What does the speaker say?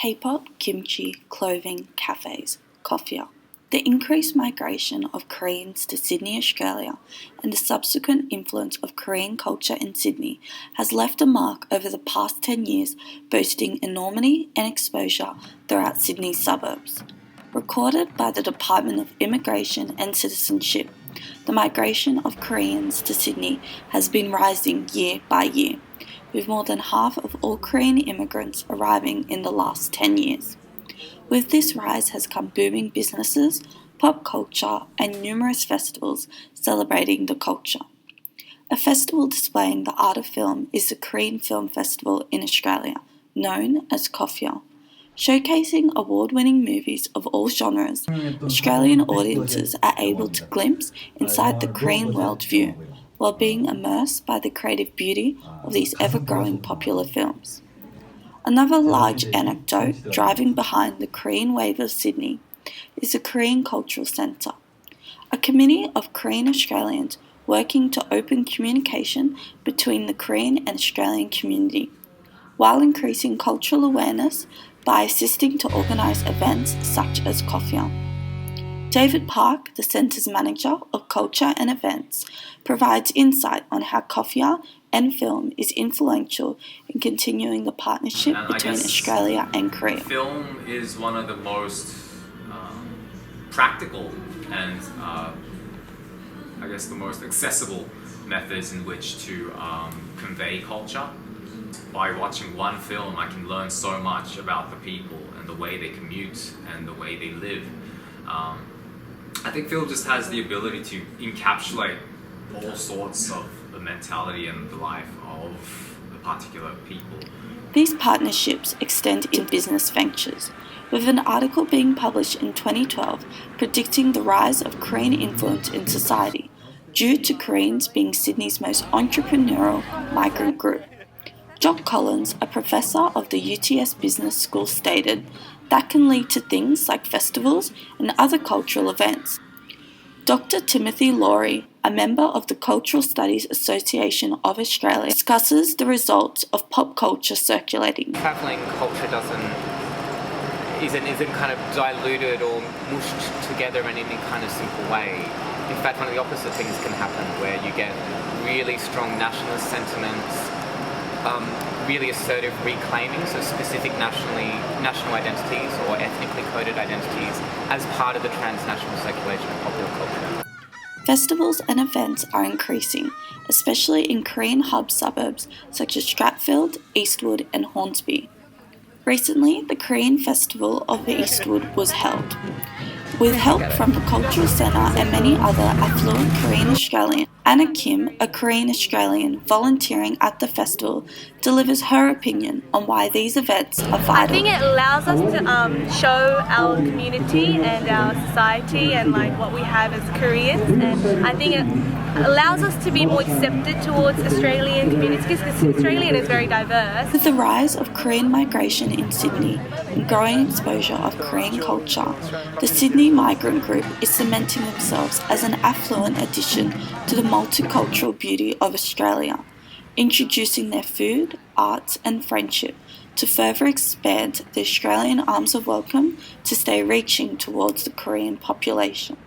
K-pop, kimchi, clothing, cafes, KOFFIA. The increased migration of Koreans to Sydney, Australia, and the subsequent influence of Korean culture in Sydney has left a mark over the past 10 years, boasting enormity and exposure throughout Sydney's suburbs. Recorded by the Department of Immigration and Citizenship, the migration of Koreans to Sydney has been rising year by year, with more than half of all Korean immigrants arriving in the last 10 years. With this rise has come booming businesses, pop culture, and numerous festivals celebrating the culture. A festival displaying the art of film is the Korean Film Festival in Australia, known as KOFFIA. Showcasing award-winning movies of all genres, Australian audiences are able to glimpse inside the Korean worldview, while being immersed by the creative beauty of these ever-growing popular films. Another large anecdote driving behind the Korean wave of Sydney is the Korean Cultural Centre, a committee of Korean Australians working to open communication between the Korean and Australian community, while increasing cultural awareness by assisting to organise events such as KOFFIA. David Park, the Centre's Manager of Culture and Events, provides insight on how KOFFIA and film is influential in continuing the partnership between Australia and Korea. Film is one of the most practical and I guess the most accessible methods in which to convey culture. By watching one film, I can learn so much about the people and the way they commute and the way they live. I think film just has the ability to encapsulate all sorts of the mentality and the life of the particular people. These partnerships extend in business ventures, with an article being published in 2012 predicting the rise of Korean influence in society, due to Koreans being Sydney's most entrepreneurial migrant group. Jock Collins, a professor of the UTS Business School, stated, "That can lead to things like festivals and other cultural events." Dr. Timothy Laurie, a member of the Cultural Studies Association of Australia, discusses the results of pop culture circulating. Travelling culture isn't kind of diluted or mushed together in any kind of simple way. In fact, one of the opposite things can happen, where you get really strong nationalist sentiments, really assertive reclaiming of specific national identities or ethnically coded identities as part of the transnational circulation of popular culture. Festivals and events are increasing, especially in Korean hub suburbs such as Stratfield, Eastwood and Hornsby. Recently, the Korean Festival of Eastwood was held. With help from the Cultural Centre and many other affluent Korean Australians, Anna Kim, a Korean Australian volunteering at the festival, delivers her opinion on why these events are vital. I think it allows us to show our community and our society and what we have as Koreans, and I think it allows us to be more accepted towards Australian communities, because Australian is very diverse. With the rise of Korean migration in Sydney and growing exposure of Korean culture, the Sydney migrant group is cementing themselves as an affluent addition to the multicultural beauty of Australia, introducing their food, arts and friendship to further expand the Australian arms of welcome to stay reaching towards the Korean population.